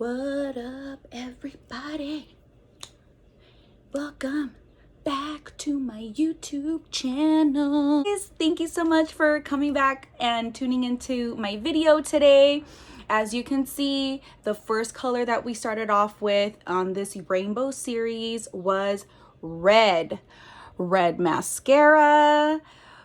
What up, everybody? Welcome back to my YouTube channel. Thank you so much for coming back and tuning into my video today. As you can see, the first color that we started off with on this rainbow series was red. Red mascara,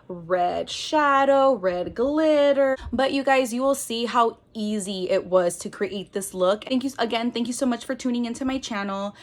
red shadow, red glitter. But you guys, you will see how easy it was to create this look. Thank you so much for tuning into my channel.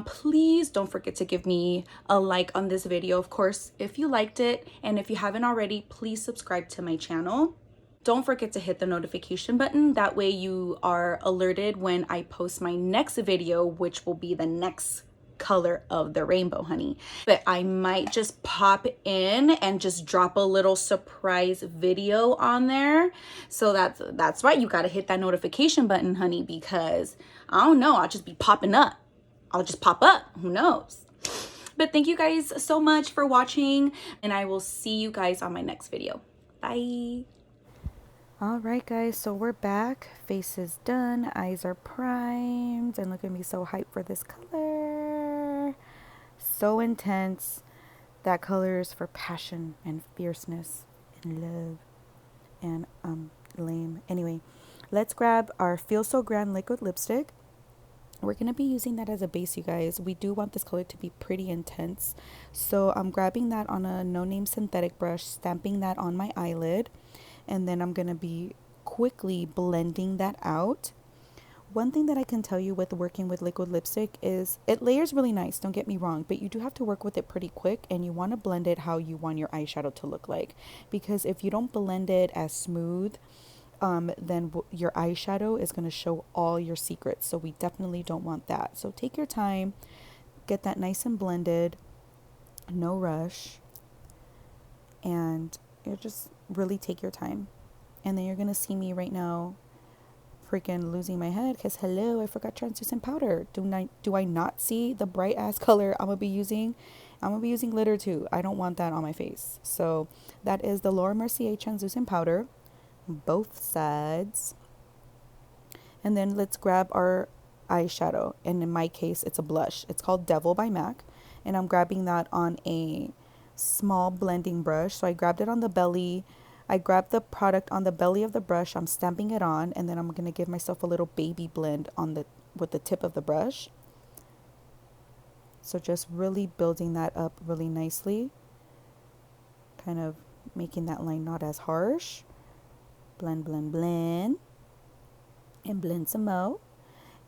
Please don't forget to give me a like on this video, of course, if you liked it. And if you haven't already, please subscribe to my channel. Don't forget to hit the notification button. That way you are alerted when I post my next video, which will be the next color of the rainbow, honey. But I might just pop in and just drop a little surprise video on there. So that's right, you gotta hit that notification button, honey, because I don't know, I'll just be popping up. I'll just pop up, who knows? But thank you guys so much for watching, and I will see you guys on my next video. Bye. All right, guys, so we're back. Face is done, eyes are primed, and look at me, so hyped for this color. So intense. That color is for passion and fierceness and love and lame. Anyway, let's grab our Feel So Grand liquid lipstick. We're going to be using that as a base, you guys. We do want this color to be pretty intense. So I'm grabbing that on a no-name synthetic brush, stamping that on my eyelid. And then I'm going to be quickly blending that out. One thing that I can tell you with working with liquid lipstick is it layers really nice, don't get me wrong, but you do have to work with it pretty quick, and you want to blend it how you want your eyeshadow to look like. Because if you don't blend it as smooth, then your eyeshadow is going to show all your secrets. So we definitely don't want that. So take your time, get that nice and blended, no rush, and you just really take your time. And then you're going to see me right now freaking losing my head because hello, I forgot translucent powder. Do I not see the bright ass color I'm gonna be using? I'm gonna be using glitter too. I don't want that on my face. So that is the Laura Mercier translucent powder, both sides. And then let's grab our eyeshadow, and in my case it's a blush. It's called Devil by M.A.C, and I'm grabbing that on a small blending brush. So I grabbed it on the belly. I grabbed the product on the belly of the brush, I'm stamping it on, and then I'm going to give myself a little baby blend on with the tip of the brush. So just really building that up really nicely, kind of making that line not as harsh. Blend, blend, blend, and blend some more.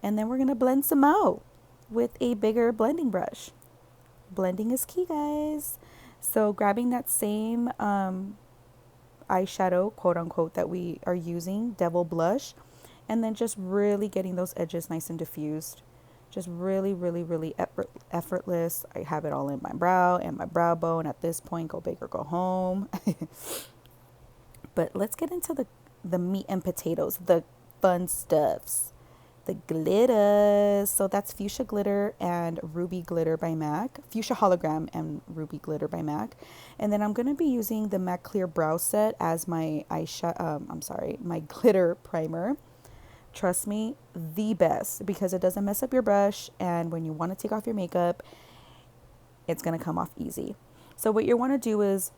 And then we're going to blend some more with a bigger blending brush. Blending is key, guys. So grabbing that same eyeshadow, quote unquote, that we are using, Devil Blush, and then just really getting those edges nice and diffused. Just really, really, really effortless. I have it all in my brow and my brow bone. At this point, go big or go home. But let's get into the meat and potatoes, the fun stuffs. The glitters. So that's Fuchsia Glitter and Ruby Glitter by M.A.C. Fuchsia Hologram and Ruby Glitter by M.A.C. And then I'm going to be using the M.A.C Clear Brow Set as my my glitter primer. Trust me, the best, because it doesn't mess up your brush, and when you want to take off your makeup, it's going to come off easy. So what you want to do is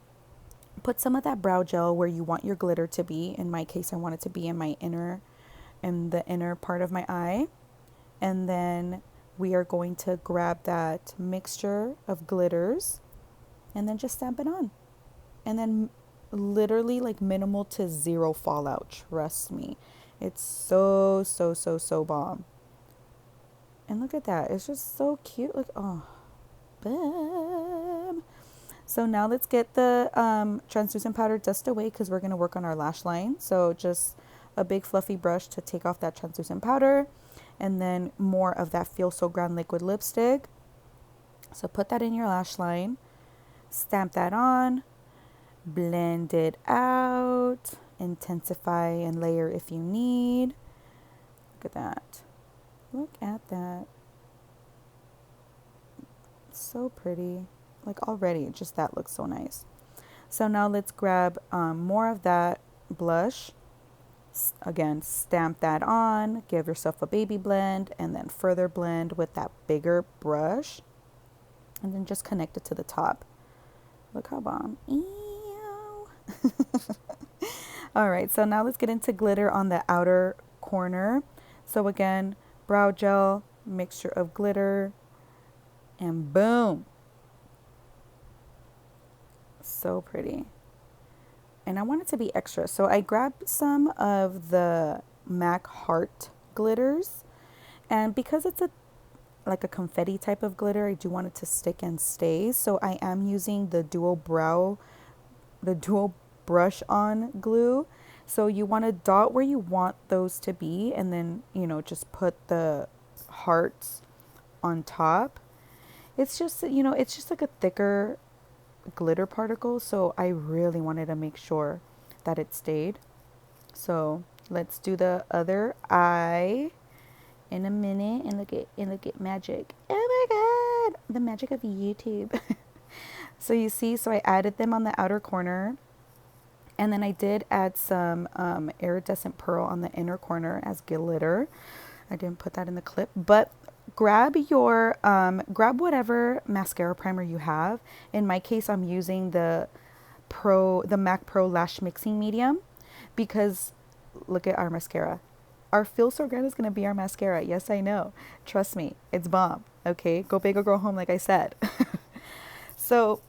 put some of that brow gel where you want your glitter to be. In my case, I want it to be in the inner part of my eye. And then we are going to grab that mixture of glitters and then just stamp it on. And then literally like minimal to zero fallout. Trust me. It's so, so, so, so bomb. And look at that. It's just so cute. Look, oh, bam. So now let's get the translucent powder dust away because we're going to work on our lash line. So just a big fluffy brush to take off that translucent powder, and then more of that Feel So Grand liquid lipstick. So put that in your lash line, stamp that on, blend it out, intensify and layer if you need. Look at that. Look at that. So pretty. Like already, just that looks so nice. So now let's grab more of that blush. Again, stamp that on, give yourself a baby blend, and then further blend with that bigger brush, and then just connect it to the top. Look how bomb. Ew. All right, so now let's get into glitter on the outer corner. So again, brow gel, mixture of glitter, and boom. So pretty. And I want it to be extra. So I grabbed some of the M.A.C heart glitters. And because it's like a confetti type of glitter, I do want it to stick and stay. So I am using the dual brush on glue. So you want to dot where you want those to be, and then, you know, just put the hearts on top. It's just, you know, it's just like a thicker glitter particle, so I really wanted to make sure that it stayed. So let's do the other eye in a minute, and look at magic. Oh my god, the magic of YouTube. So you see, so I added them on the outer corner, and then I did add some iridescent pearl on the inner corner as glitter. I didn't put that in the clip, but grab your grab whatever mascara primer you have. In my case, I'm using the M.A.C Pro Lash Mixing Medium, because look at our mascara. Our Feel So Grand is going to be our mascara. Yes, I know. Trust me, it's bomb. Okay, go big or go home, like I said. So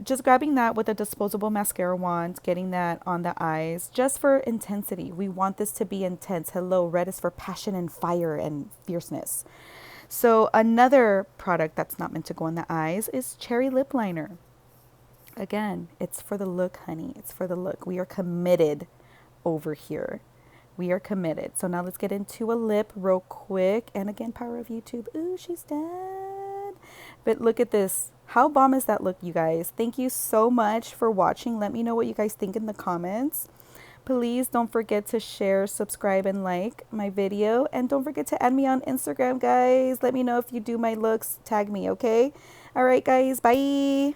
just grabbing that with a disposable mascara wand, getting that on the eyes, just for intensity. We want this to be intense. Hello, red is for passion and fire and fierceness. So another product that's not meant to go in the eyes is cherry lip liner. Again, it's for the look, honey. It's for the look. We are committed over here. We are committed. So now let's get into a lip real quick. And again, power of YouTube. Ooh, she's done. But look at this. How bomb is that look, you guys? Thank you so much for watching. Let me know what you guys think in the comments. Please don't forget to share, subscribe, and like my video. And don't forget to add me on Instagram, guys. Let me know if you do my looks. Tag me, okay? All right, guys. Bye.